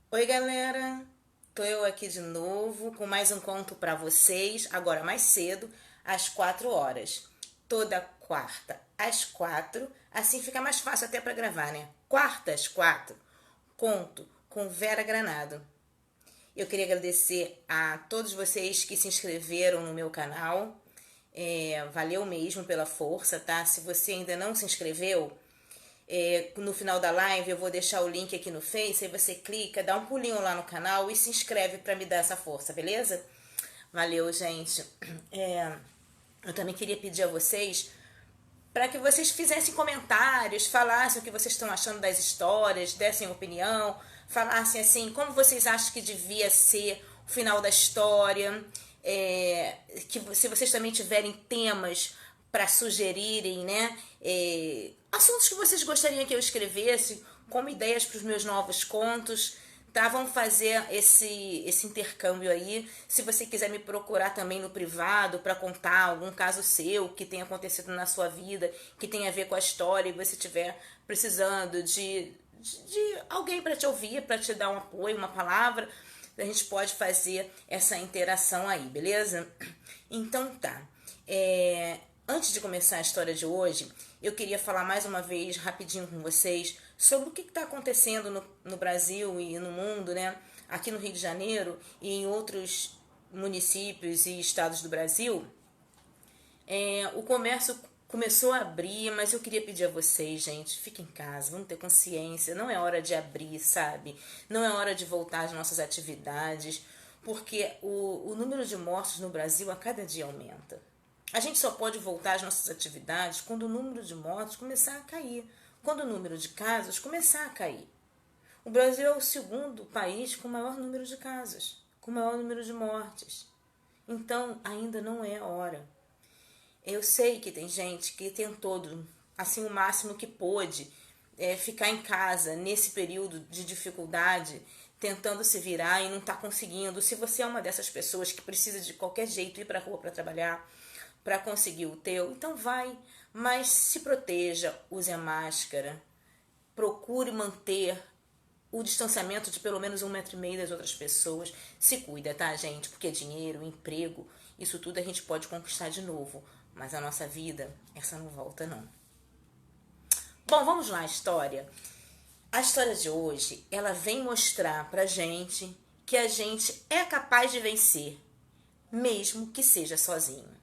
Oi, galera! Tô eu aqui de novo com mais um conto pra vocês, agora mais cedo, às 4 horas. Toda quarta às 4, assim fica mais fácil até pra gravar, né? Quarta às 4, conto com Vera Granado. Eu queria agradecer a todos vocês que se inscreveram no meu canal. Valeu mesmo pela força, tá? Se você ainda não se inscreveu, no final da live eu vou deixar o link aqui no Face, aí você clica, dá um pulinho lá no canal e se inscreve para me dar essa força, beleza? Valeu, gente. Eu também queria pedir a vocês para que vocês fizessem comentários, falassem o que vocês estão achando das histórias, dessem opinião, falassem assim, como vocês acham que devia ser o final da história, que se vocês também tiverem temas para sugerirem, né, assuntos que vocês gostariam que eu escrevesse, como ideias para os meus novos contos, tá? Vamos fazer esse intercâmbio aí. Se você quiser me procurar também no privado para contar algum caso seu que tenha acontecido na sua vida, que tenha a ver com a história, e você estiver precisando de alguém para te ouvir, para te dar um apoio, uma palavra, a gente pode fazer essa interação aí, beleza? Então tá. Antes de começar a história de hoje, eu queria falar mais uma vez rapidinho com vocês sobre o que está acontecendo no Brasil e no mundo, né? Aqui no Rio de Janeiro e em outros municípios e estados do Brasil. O comércio começou a abrir, mas eu queria pedir a vocês, gente, fiquem em casa, vamos ter consciência. Não é hora de abrir, sabe? Não é hora de voltar às nossas atividades, porque o número de mortos no Brasil a cada dia aumenta. A gente só pode voltar às nossas atividades quando o número de mortos começar a cair, quando o número de casos começar a cair. O Brasil é o segundo país com maior número de casos, com maior número de mortes. Então, ainda não é a hora. Eu sei que tem gente que tentou, assim, o máximo que pôde, ficar em casa nesse período de dificuldade, tentando se virar e não está conseguindo. Se você é uma dessas pessoas que precisa de qualquer jeito ir para a rua para trabalhar, para conseguir o teu, então vai, mas se proteja, use a máscara, procure manter o distanciamento de pelo menos 1,5 metro das outras pessoas. Se cuida, tá, gente? Porque dinheiro, emprego, isso tudo a gente pode conquistar de novo. Mas a nossa vida, essa não volta, não. Bom, vamos lá, a história. A história de hoje, ela vem mostrar pra gente que a gente é capaz de vencer, mesmo que seja sozinho.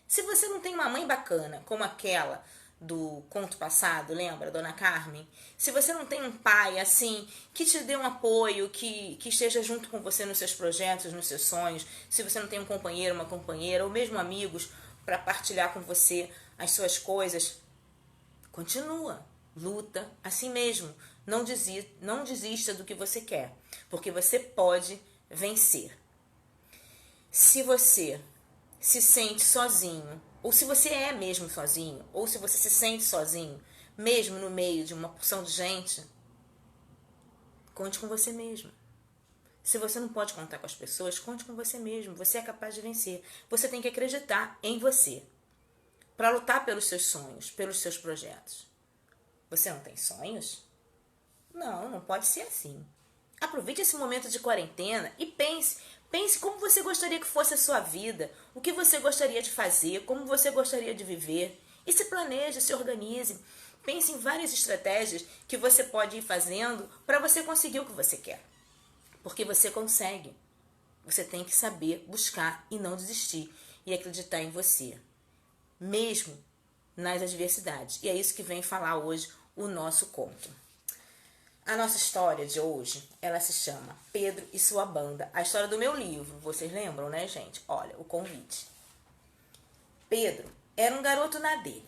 Se você não tem uma mãe bacana, como aquela do conto passado, lembra, Dona Carmen? Se você não tem um pai, assim, que te dê um apoio, que esteja junto com você nos seus projetos, nos seus sonhos, se você não tem um companheiro, uma companheira, ou mesmo amigos para partilhar com você as suas coisas, continua, luta, assim mesmo. Não desista do que você quer, porque você pode vencer. Se você se sente sozinho, ou se você é mesmo sozinho, ou se você se sente sozinho, mesmo no meio de uma porção de gente, conte com você mesmo. Se você não pode contar com as pessoas, conte com você mesmo. Você é capaz de vencer. Você tem que acreditar em você para lutar pelos seus sonhos, pelos seus projetos. Você não tem sonhos? Não, não pode ser assim. Aproveite esse momento de quarentena e pense como você gostaria que fosse a sua vida, o que você gostaria de fazer, como você gostaria de viver. E se planeje, se organize. Pense em várias estratégias que você pode ir fazendo para você conseguir o que você quer. Porque você consegue. Você tem que saber buscar e não desistir e acreditar em você, mesmo nas adversidades. E é isso que vem falar hoje o nosso conto. A nossa história de hoje, ela se chama Pedro e sua banda. A história do meu livro, vocês lembram, né, gente? Olha, o convite. Pedro era um garoto na dele.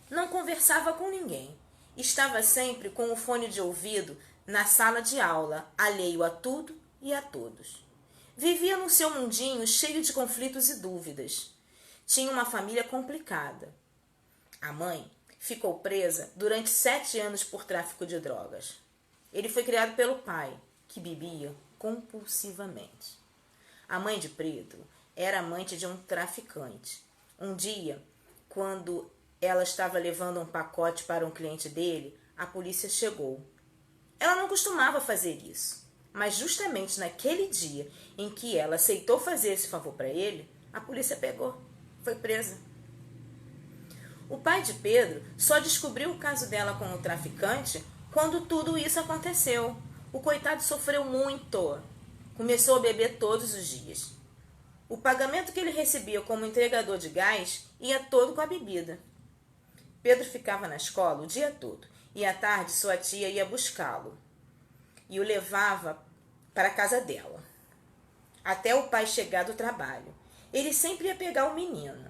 Não conversava com ninguém. Estava sempre com o fone de ouvido na sala de aula, alheio a tudo e a todos. Vivia no seu mundinho cheio de conflitos e dúvidas. Tinha uma família complicada. A mãe ficou presa durante 7 anos por tráfico de drogas. Ele foi criado pelo pai, que bebia compulsivamente. A mãe de Pedro era amante de um traficante. Um dia, quando ela estava levando um pacote para um cliente dele, a polícia chegou. Ela não costumava fazer isso. Mas justamente naquele dia em que ela aceitou fazer esse favor para ele, a polícia pegou, foi presa. O pai de Pedro só descobriu o caso dela com o traficante quando tudo isso aconteceu. O coitado sofreu muito. Começou a beber todos os dias. O pagamento que ele recebia como entregador de gás ia todo com a bebida. Pedro ficava na escola o dia todo e à tarde sua tia ia buscá-lo e o levava para a casa dela, até o pai chegar do trabalho. Ele sempre ia pegar o menino.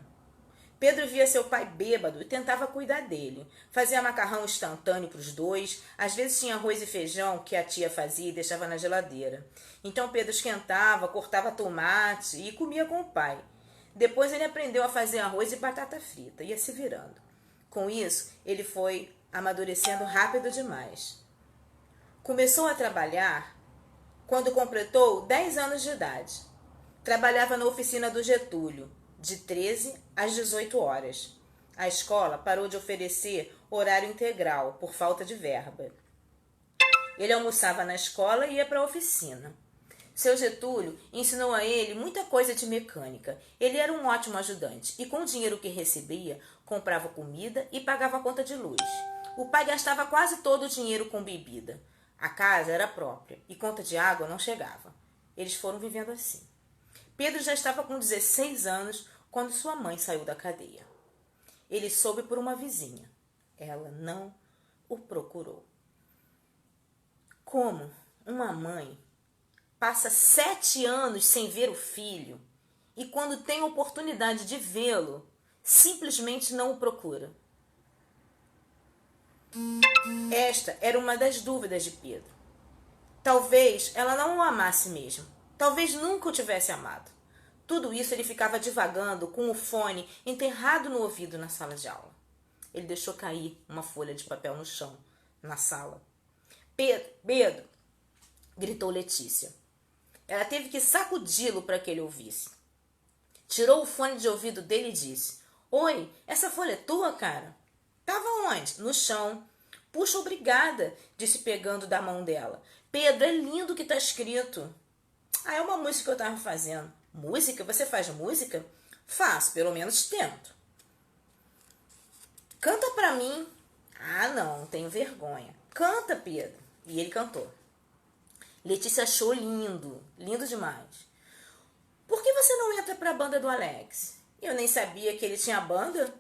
Pedro via seu pai bêbado e tentava cuidar dele. Fazia macarrão instantâneo para os dois. Às vezes tinha arroz e feijão que a tia fazia e deixava na geladeira. Então Pedro esquentava, cortava tomate e comia com o pai. Depois ele aprendeu a fazer arroz e batata frita, ia se virando. Com isso, ele foi amadurecendo rápido demais. Começou a trabalhar quando completou 10 anos de idade. Trabalhava na oficina do Getúlio, de 13 às 18 horas. A escola parou de oferecer horário integral por falta de verba. Ele almoçava na escola e ia para a oficina. Seu Getúlio ensinou a ele muita coisa de mecânica. Ele era um ótimo ajudante e com o dinheiro que recebia, comprava comida e pagava a conta de luz. O pai gastava quase todo o dinheiro com bebida. A casa era própria e conta de água não chegava. Eles foram vivendo assim. Pedro já estava com 16 anos quando sua mãe saiu da cadeia. Ele soube por uma vizinha. Ela não o procurou. Como uma mãe passa 7 anos sem ver o filho e quando tem a oportunidade de vê-lo, simplesmente não o procura? Esta era uma das dúvidas de Pedro. Talvez ela não o amasse mesmo. Talvez nunca o tivesse amado. Tudo isso ele ficava divagando com o fone enterrado no ouvido na sala de aula. Ele deixou cair uma folha de papel no chão, na sala. Pedro, Pedro, gritou Letícia. Ela teve que sacudi-lo para que ele ouvisse. Tirou o fone de ouvido dele e disse: Oi, essa folha é tua, cara? Tava onde? No chão. Puxa, obrigada, disse pegando da mão dela. Pedro, é lindo o que tá escrito. Ah, é uma música que eu tava fazendo. Música? Você faz música? Faço, pelo menos tento. Canta pra mim. Ah, não tenho vergonha. Canta, Pedro. E ele cantou. Letícia achou lindo, lindo demais. Por que você não entra pra banda do Alex? Eu nem sabia que ele tinha banda.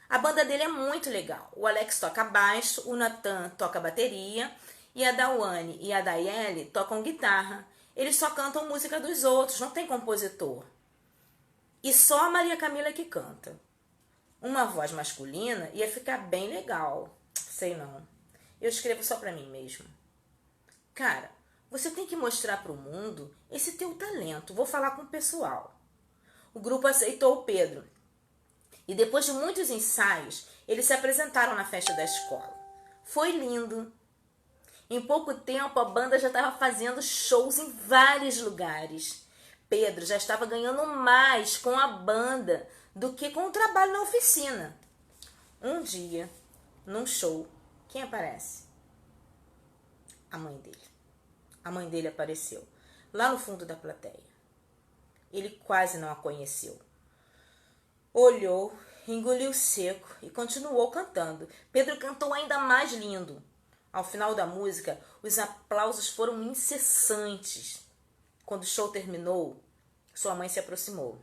A banda dele é muito legal. O Alex toca baixo, o Natan toca bateria e a Dawane e a Daiele tocam guitarra. Eles só cantam música dos outros, não tem compositor. E só a Maria Camila que canta. Uma voz masculina ia ficar bem legal. Sei não. Eu escrevo só pra mim mesmo. Cara, você tem que mostrar pro mundo esse teu talento. Vou falar com o pessoal. O grupo aceitou o Pedro. E depois de muitos ensaios, eles se apresentaram na festa da escola. Foi lindo. Em pouco tempo, a banda já estava fazendo shows em vários lugares. Pedro já estava ganhando mais com a banda do que com o trabalho na oficina. Um dia, num show, quem aparece? A mãe dele. A mãe dele apareceu, lá no fundo da plateia. Ele quase não a conheceu. Olhou, engoliu seco e continuou cantando. Pedro cantou ainda mais lindo. Ao final da música, os aplausos foram incessantes. Quando o show terminou, sua mãe se aproximou.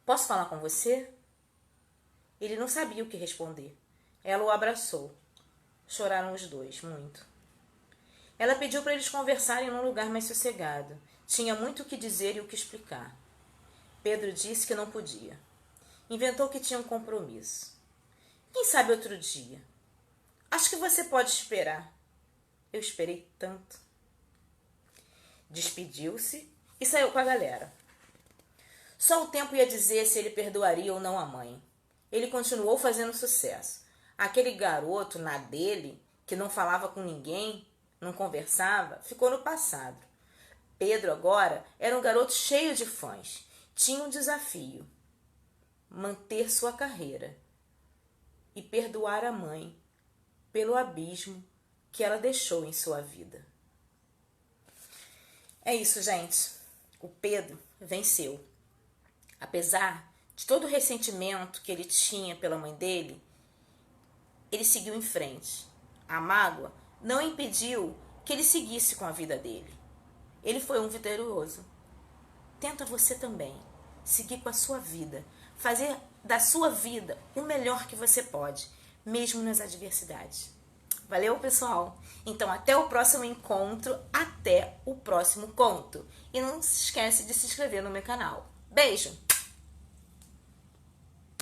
Posso falar com você? Ele não sabia o que responder. Ela o abraçou. Choraram os dois, muito. Ela pediu para eles conversarem num lugar mais sossegado. Tinha muito o que dizer e o que explicar. Pedro disse que não podia. Inventou que tinha um compromisso. Quem sabe outro dia? Acho que você pode esperar. Eu esperei tanto. Despediu-se e saiu com a galera. Só o tempo ia dizer se ele perdoaria ou não a mãe. Ele continuou fazendo sucesso. Aquele garoto na dele, que não falava com ninguém, não conversava, ficou no passado. Pedro agora era um garoto cheio de fãs. Tinha um desafio: manter sua carreira e perdoar a mãe pelo abismo que ela deixou em sua vida. É isso, gente. O Pedro venceu. Apesar de todo o ressentimento que ele tinha pela mãe dele, ele seguiu em frente. A mágoa não impediu que ele seguisse com a vida dele. Ele foi um vitorioso. Tenta você também seguir com a sua vida, fazer da sua vida o melhor que você pode, mesmo nas adversidades. Valeu, pessoal? Então, até o próximo encontro, até o próximo conto. E não se esquece de se inscrever no meu canal. Beijo!